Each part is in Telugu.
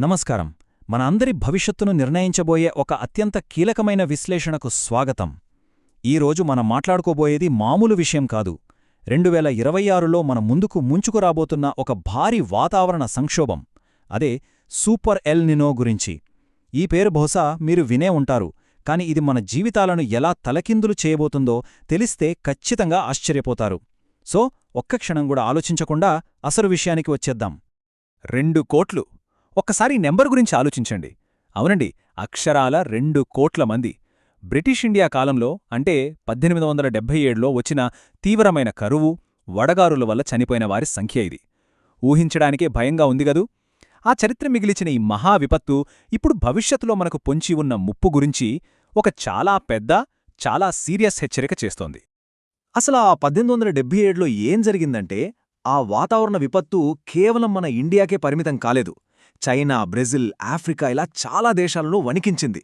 నమస్కారం. మన అందరి భవిష్యత్తును నిర్ణయించబోయే ఒక అత్యంత కీలకమైన విశ్లేషణకు స్వాగతం. ఈరోజు మనం మాట్లాడుకోబోయేది మామూలు విషయం కాదు. 2026లో మన ముందుకు ముంచుకురాబోతున్న ఒక భారీ వాతావరణ సంక్షోభం. అదే సూపర్ ఎల్ నినో గురించి. ఈ పేరు బహుశా మీరు వినే ఉంటారు, కాని ఇది మన జీవితాలను ఎలా తలకిందులు చేయబోతుందో తెలిస్తే ఖచ్చితంగా ఆశ్చర్యపోతారు. సో ఒక్క క్షణం కూడా ఆలోచించకుండా అసలు విషయానికి వచ్చేద్దాం. 2 కోట్లు. ఒక్కసారి నెంబర్ గురించి ఆలోచించండి. అవునండి, అక్షరాల 2 కోట్ల మంది. బ్రిటిష్ ఇండియా కాలంలో అంటే 1877లో వచ్చిన తీవ్రమైన కరువు, వడగారుల వల్ల చనిపోయిన వారి సంఖ్య ఇది. ఊహించడానికే భయంగా ఉందిగదూ. ఆ చరిత్ర మిగిలిచిన ఈ మహా విపత్తు ఇప్పుడు భవిష్యత్తులో మనకు పొంచి ఉన్న ముప్పు గురించి ఒక చాలా పెద్ద, చాలా సీరియస్ హెచ్చరిక చేస్తోంది. అసలు ఆ 1877లో ఏం జరిగిందంటే, ఆ వాతావరణ విపత్తు కేవలం మన ఇండియాకే పరిమితం కాలేదు. చైనా, బ్రెజిల్, ఆఫ్రికా ఇలా చాలా దేశాలను వణికించింది.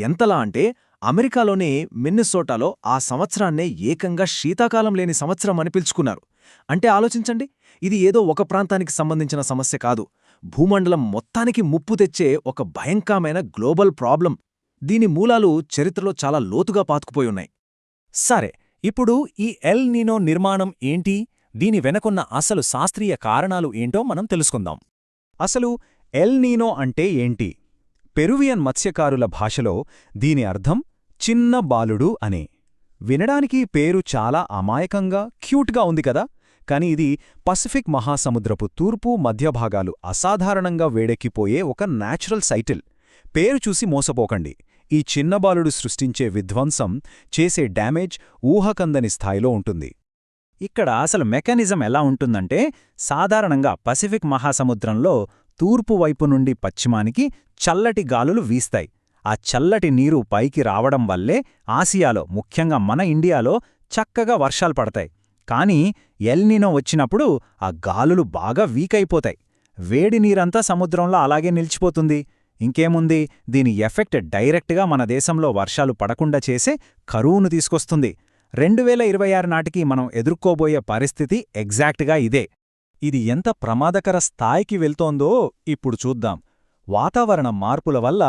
ఎంతలా అంటే అమెరికాలోని మిన్నెసోటాలో ఆ సంవత్సరాన్నే ఏకంగా శీతాకాలం లేని సంవత్సరం అని పిలుచుకున్నారు. అంటే ఆలోచించండి, ఇది ఏదో ఒక ప్రాంతానికి సంబంధించిన సమస్య కాదు, భూమండలం మొత్తానికి ముప్పు తెచ్చే ఒక భయంకరమైన గ్లోబల్ ప్రాబ్లం. దీని మూలాలు చరిత్రలో చాలా లోతుగా పాతుకుపోయున్నాయి. సరే, ఇప్పుడు ఈ ఎల్ నీనో నిర్మాణం ఏంటి, దీని వెనకున్న అసలు శాస్త్రీయ కారణాలు ఏంటో మనం తెలుసుకుందాం. అసలు ఎల్ నీనో అంటే ఏంటి? పెరువియన్ మత్స్యకారుల భాషలో దీని అర్థం చిన్న బాలుడు అనే. వినడానికి పేరు చాలా అమాయకంగా, క్యూట్గా ఉంది కదా. కాని ఇది పసిఫిక్ మహాసముద్రపు తూర్పు మధ్యభాగాలు అసాధారణంగా వేడెక్కిపోయే ఒక న్యాచురల్ సైకిల్. పేరు చూసి మోసపోకండి. ఈ చిన్నబాలుడు సృష్టించే విధ్వంసం, చేసే డ్యామేజ్ ఊహకందని స్థాయిలో ఉంటుంది. ఇక్కడ అసలు మెకానిజం ఎలా ఉంటుందంటే, సాధారణంగా పసిఫిక్ మహాసముద్రంలో తూర్పు వైపు నుండి పశ్చిమానికి చల్లటి గాలులు వీస్తాయి. ఆ చల్లటి నీరు పైకి రావడం వల్లే ఆసియాలో, ముఖ్యంగా మన ఇండియాలో చక్కగా వర్షాలు పడతాయి. కానీ ఎల్ నీనో వచ్చినప్పుడు ఆ గాలులు బాగా వీకైపోతాయి. వేడి నీరంతా సముద్రంలో అలాగే నిలిచిపోతుంది. ఇంకేముంది, దీని ఎఫెక్ట్ డైరెక్ట్గా మన దేశంలో వర్షాలు పడకుండా చేసే కరువును తీసుకొస్తుంది. 2026 నాటికి మనం ఎదుర్కోబోయే పరిస్థితి ఎగ్జాక్ట్గా ఇదే. ఇది ఎంత ప్రమాదకర స్థాయికి వెళ్తోందో ఇప్పుడు చూద్దాం. వాతావరణ మార్పుల వల్ల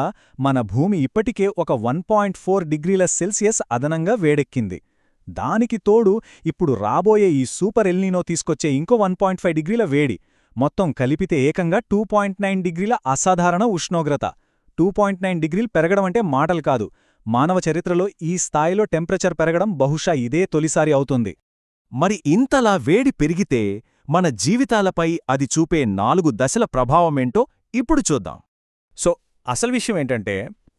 మన భూమి ఇప్పటికే ఒక 1.4 డిగ్రీల సెల్సియస్ అదనంగా వేడెక్కింది. దానికి తోడు ఇప్పుడు రాబోయే ఈ సూపర్ ఎల్ నీనో తీసుకొచ్చే ఇంకో 1.5 డిగ్రీల వేడి, మొత్తం కలిపితే ఏకంగా 2.9 డిగ్రీల అసాధారణ ఉష్ణోగ్రత. 2.9 డిగ్రీలు పెరగడమంటే మాటలు కాదు. మానవ చరిత్రలో ఈ స్థాయిలో టెంపరేచర్ పెరగడం బహుశా ఇదే తొలిసారి అవుతుంది. మరి ఇంతలా వేడి పెరిగితే మన జీవితాలపై అది చూపే 4 దశల ప్రభావమేంటో ఇప్పుడు చూద్దాం. సో అసలు విషయం ఏంటంటే,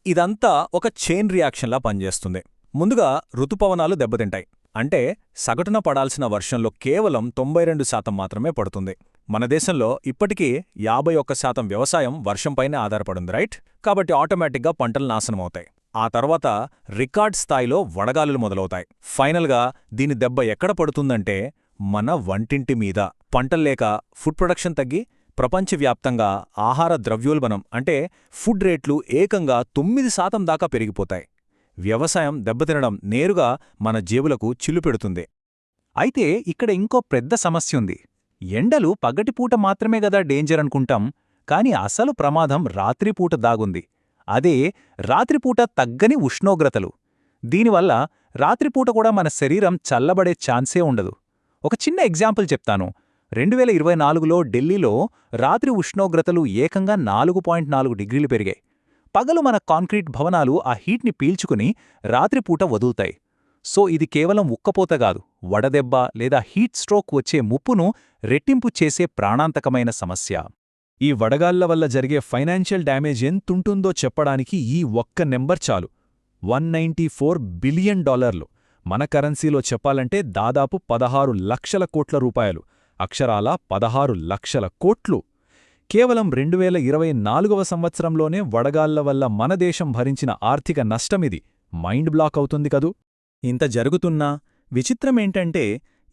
ఇదంతా ఒక చైన్ రియాక్షన్లా పనిచేస్తుంది. ముందుగా ఋతుపవనాలు దెబ్బతింటాయి. అంటే సగటున పడాల్సిన వర్షంలో కేవలం 92% మాత్రమే పడుతుంది. మన దేశంలో ఇప్పటికీ 51% వ్యవసాయం వర్షంపైనే ఆధారపడుంది, రైట్? కాబట్టి ఆటోమేటిక్గా పంటలు నాశనమవుతాయి. ఆ తర్వాత రికార్డ్ స్థాయిలో వడగాలులు మొదలవుతాయి. ఫైనల్గా దీని దెబ్బ ఎక్కడ పడుతుందంటే మన వంటింటి మీద. పంటల్లేక ఫుడ్ ప్రొడక్షన్ తగ్గి ప్రపంచవ్యాప్తంగా ఆహార ద్రవ్యోల్బణం అంటే ఫుడ్ రేట్లు ఏకంగా 9% దాకా పెరిగిపోతాయి. వ్యవసాయం దెబ్బతినడం నేరుగా మన జేబులకు చిల్లుపెడుతుంది. అయితే ఇక్కడ ఇంకో పెద్ద సమస్యుంది. ఎండలు పగటిపూట మాత్రమే గదా డేంజర్ అనుకుంటాం, కాని అసలు ప్రమాదం రాత్రిపూట దాగుంది. అదే రాత్రిపూట తగ్గని ఉష్ణోగ్రతలు. దీనివల్ల రాత్రిపూట కూడా మన శరీరం చల్లబడే ఛాన్సే ఉండదు. ఒక చిన్న ఎగ్జాంపుల్ చెప్తాను. 2024లో ఢిల్లీలో రాత్రి ఉష్ణోగ్రతలు ఏకంగా 4.4 డిగ్రీలు పెరిగాయి. పగలు మన కాంక్రీట్ భవనాలు ఆ హీట్ని పీల్చుకుని రాత్రిపూట వదులుతాయి. సో ఇది కేవలం ఉక్కపోతగాదు, వడదెబ్బ లేదా హీట్ స్ట్రోక్ వచ్చే ముప్పును రెట్టింపు చేసే ప్రాణాంతకమైన సమస్య. ఈ వడగాళ్ల వల్ల జరిగే ఫైనాన్షియల్ డ్యామేజ్ ఎంతుంటుందో చెప్పడానికి ఈ ఒక్క నెంబర్ చాలు. $194 బిలియన్. మన కరెన్సీలో చెప్పాలంటే దాదాపు 16 లక్షల కోట్ల రూపాయలు. అక్షరాల 16 లక్షల కోట్లు. కేవలం 2024వ సంవత్సరంలోనే వడగాళ్ల వల్ల మన దేశం భరించిన ఆర్థిక నష్టమిది. మైండ్ బ్లాక్ అవుతుంది కదూ. ఇంత జరుగుతున్నా విచిత్రమేంటంటే,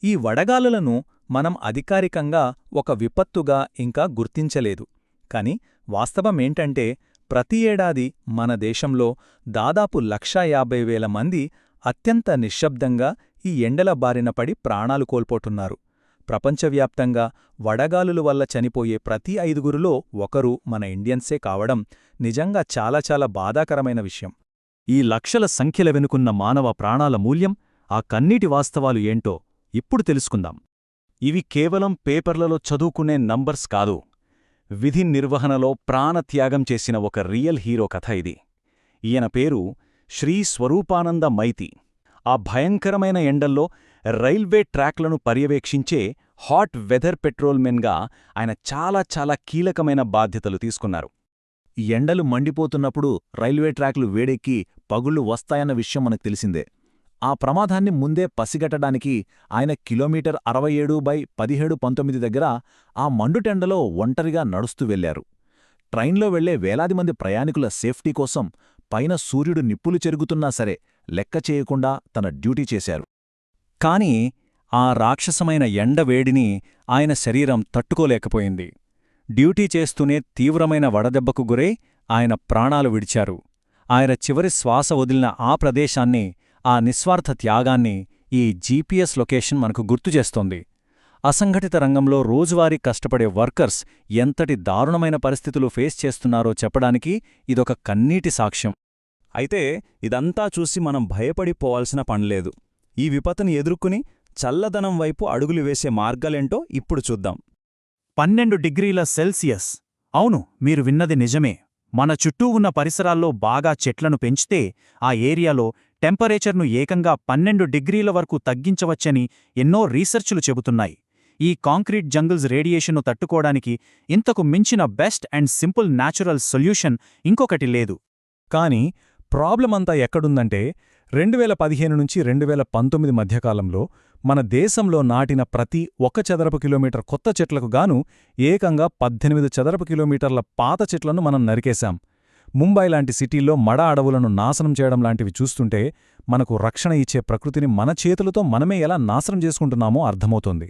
ఈ వడగాలులను మనం అధికారికంగా ఒక విపత్తుగా ఇంకా గుర్తించలేదు. కాని వాస్తవమేంటంటే, ప్రతి ఏడాది మన దేశంలో దాదాపు 150,000 మంది అత్యంత నిశ్శబ్దంగా ఈ ఎండల బారిన పడి ప్రాణాలు కోల్పోతున్నారు. ప్రపంచవ్యాప్తంగా వడగాలుల వల్ల చనిపోయే ప్రతి 5గురిలో ఒకరు మన ఇండియన్సే కావడం నిజంగా చాలా చాలా బాధాకరమైన విషయం. ఈ లక్షల సంఖ్యల వెనుకున్న మానవ ప్రాణాల మూల్యం, ఆ కన్నీటి వాస్తవాలు ఏంటో ఇప్పుడు తెలుసుకుందాం. ఇవి కేవలం పేపర్లలో చదువుకునే నంబర్స్ కాదు. విధి నిర్వహణలో ప్రాణత్యాగం చేసిన ఒక రియల్ హీరో కథ ఇది. ఈయన పేరు శ్రీ స్వరూపానంద మైతి. ఆ భయంకరమైన ఎండల్లో రైల్వే ట్రాక్లను పర్యవేక్షించే హాట్ వెదర్ పెట్రోల్మెన్గా ఆయన చాలా చాలా కీలకమైన బాధ్యతలు తీసుకున్నారు. ఈ ఎండలు మండిపోతున్నప్పుడు రైల్వే ట్రాక్లు వేడెక్కి పగుళ్లు వస్తాయన్న విషయం మనకు తెలిసిందే. ఆ ప్రమాదాన్ని ముందే పసిగట్టడానికి ఆయన కిలోమీటర్ 67/17-19 దగ్గర ఆ మండుటెండలో ఒంటరిగా నడుస్తూ వెళ్లారు. ట్రైన్లో వెళ్లే వేలాది మంది ప్రయాణికుల సేఫ్టీ కోసం పైన సూర్యుడు నిప్పులు చెరుగుతున్నా సరే లెక్క చేయకుండా తన డ్యూటీ చేశారు. కాని ఆ రాక్షసమైన ఎండవేడిని ఆయన శరీరం తట్టుకోలేకపోయింది. డ్యూటీ చేస్తూనే తీవ్రమైన వడదెబ్బకు గురై ఆయన ప్రాణాలు విడిచారు. ఆయన చివరి శ్వాస వదిలిన ఆ ప్రదేశాన్ని, ఆ నిస్వార్థ త్యాగాన్ని ఈ జీపీఎస్ లొకేషన్ మనకు గుర్తుచేస్తోంది. అసంఘటిత రంగంలో రోజువారీ కష్టపడే వర్కర్స్ ఎంతటి దారుణమైన పరిస్థితులు ఫేస్ చేస్తున్నారో చెప్పడానికి ఇదొక కన్నీటి సాక్ష్యం. అయితే ఇదంతా చూసి మనం భయపడిపోవాల్సిన పనిలేదు. ఈ విపత్తుని ఎదుర్కొని చల్లదనం వైపు అడుగులు వేసే మార్గాలేంటో ఇప్పుడు చూద్దాం. 12 డిగ్రీల సెల్సియస్. అవును, మీరు విన్నది నిజమే. మన చుట్టూ ఉన్న పరిసరాల్లో బాగా చెట్లను పెంచితే ఆ ఏరియాలో టెంపరేచర్ను ఏకంగా 12 డిగ్రీల వరకు తగ్గించవచ్చని ఎన్నో రీసెర్చులు చెబుతున్నాయి. ఈ కాంక్రీట్ జంగిల్స్ రేడియేషన్ను తట్టుకోవడానికి ఇంతకు మించిన best and simple natural solution ఇంకొకటి లేదు. కాని ప్రాబ్లమంతా ఎక్కడుందంటే 2015 నుంచి 2019 మధ్యకాలంలో మన దేశంలో నాటిన ప్రతి 1 చదరపు కిలోమీటర్ కొత్త చెట్లకు గాను ఏకంగా 18 చదరపు కిలోమీటర్ల పాత చెట్లను మనం నరికేశాం. ముంబై లాంటి సిటీల్లో మడ అడవులను నాశనం చేయడం లాంటివి చూస్తుంటే మనకు రక్షణ ఇచ్చే ప్రకృతిని మన చేతులతో మనమే ఎలా నాశనం చేసుకుంటున్నామో అర్థమవుతోంది.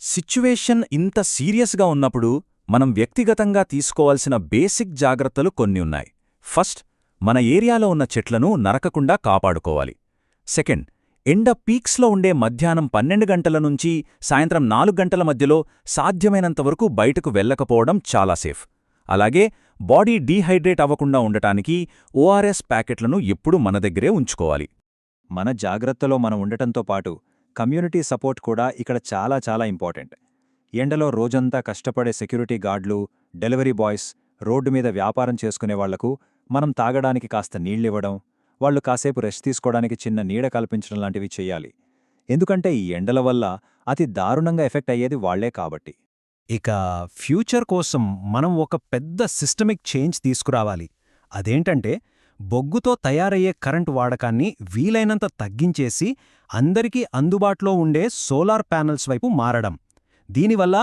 సిచ్యువేషన్ ఇంత సీరియస్గా ఉన్నప్పుడు మనం వ్యక్తిగతంగా తీసుకోవాల్సిన బేసిక్ జాగ్రత్తలు కొన్ని ఉన్నాయి. ఫస్ట్, మన ఏరియాలో ఉన్న చెట్లను నరకకుండా కాపాడుకోవాలి. సెకండ్, ఎండ పీక్స్లో ఉండే మధ్యాహ్నం 12 గంటల నుంచి సాయంత్రం 4 గంటల మధ్యలో సాధ్యమైనంతవరకు బయటకు వెళ్లకపోవడం చాలా సేఫ్. అలాగే బాడీ డీహైడ్రేట్ అవ్వకుండా ఉండటానికి ఓఆర్ఎస్ ప్యాకెట్లను ఎప్పుడూ మన దగ్గరే ఉంచుకోవాలి. మన జాగ్రత్తలో మనం ఉండటంతో పాటు కమ్యూనిటీ సపోర్ట్ కూడా ఇక్కడ చాలా చాలా ఇంపార్టెంట్. ఎండలో రోజంతా కష్టపడే సెక్యూరిటీ గార్డులు, డెలివరీ బాయ్స్, రోడ్డు మీద వ్యాపారం చేసుకునేవాళ్లకు మనం తాగడానికి కాస్త నీళ్ళివ్వడం, వాళ్లు కాసేపు రెస్ట్ తీసుకోవడానికి చిన్న నీడ కల్పించడం లాంటివి చెయ్యాలి. ఎందుకంటే ఈ ఎండల వల్ల అతి దారుణంగా ఎఫెక్ట్ అయ్యేది వాళ్లే కాబట్టి. ఇక ఫ్యూచర్ కోసం మనం ఒక పెద్ద సిస్టమిక్ చేంజ్ తీసుకురావాలి. అదేంటంటే బొగ్గుతో తయారయ్యే కరెంటు వాడకాన్ని వీలైనంత తగ్గించేసి అందరికీ అందుబాటులో ఉండే సోలార్ ప్యానెల్స్ వైపు మారడం. దీనివల్ల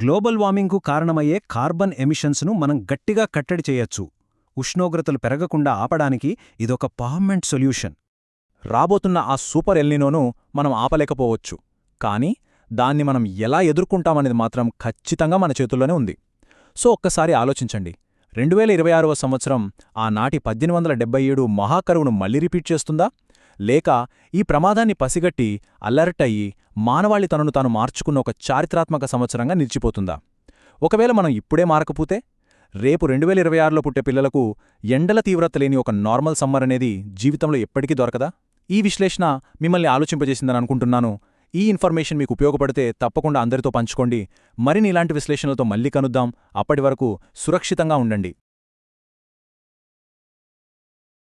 గ్లోబల్ వార్మింగ్కు కారణమయ్యే కార్బన్ ఎమిషన్స్ను మనం గట్టిగా కట్టడి చేయొచ్చు. ఉష్ణోగ్రతలు పెరగకుండా ఆపడానికి ఇదొక పర్మనెంట్ సొల్యూషన్. రాబోతున్న ఆ సూపర్ ఎల్నినోను మనం ఆపలేకపోవచ్చు, కానీ దాన్ని మనం ఎలా ఎదుర్కొంటామనేది మాత్రం ఖచ్చితంగా మన చేతుల్లోనే ఉంది. సో ఒక్కసారి ఆలోచించండి, 2026వ సంవత్సరం ఆనాటి 1877 మహాకరువును మళ్లీ రిపీట్ చేస్తుందా? లేక ఈ ప్రమాదాన్ని పసిగట్టి అలర్ట్ అయ్యి మానవాళి తనను తాను మార్చుకున్న ఒక చారిత్రాత్మక సంవత్సరంగా నిలిచిపోతుందా? ఒకవేళ మనం ఇప్పుడే మారకపోతే రేపు 2026లో పుట్టే పిల్లలకు ఎండల తీవ్రత లేని ఒక నార్మల్ సమ్మర్ అనేది జీవితంలో ఎప్పటికీ దొరకదా? ఈ విశ్లేషణ మిమ్మల్ని ఆలోచింపజేసిందని అనుకుంటున్నాను. ఈ ఇన్ఫర్మేషన్ మీకు ఉపయోగపడితే తప్పకుండా అందరితో పంచుకోండి. మరిన్ని ఇలాంటి విశ్లేషణలతో మళ్ళీ కనుద్దాం. అప్పటి వరకు సురక్షితంగా ఉండండి.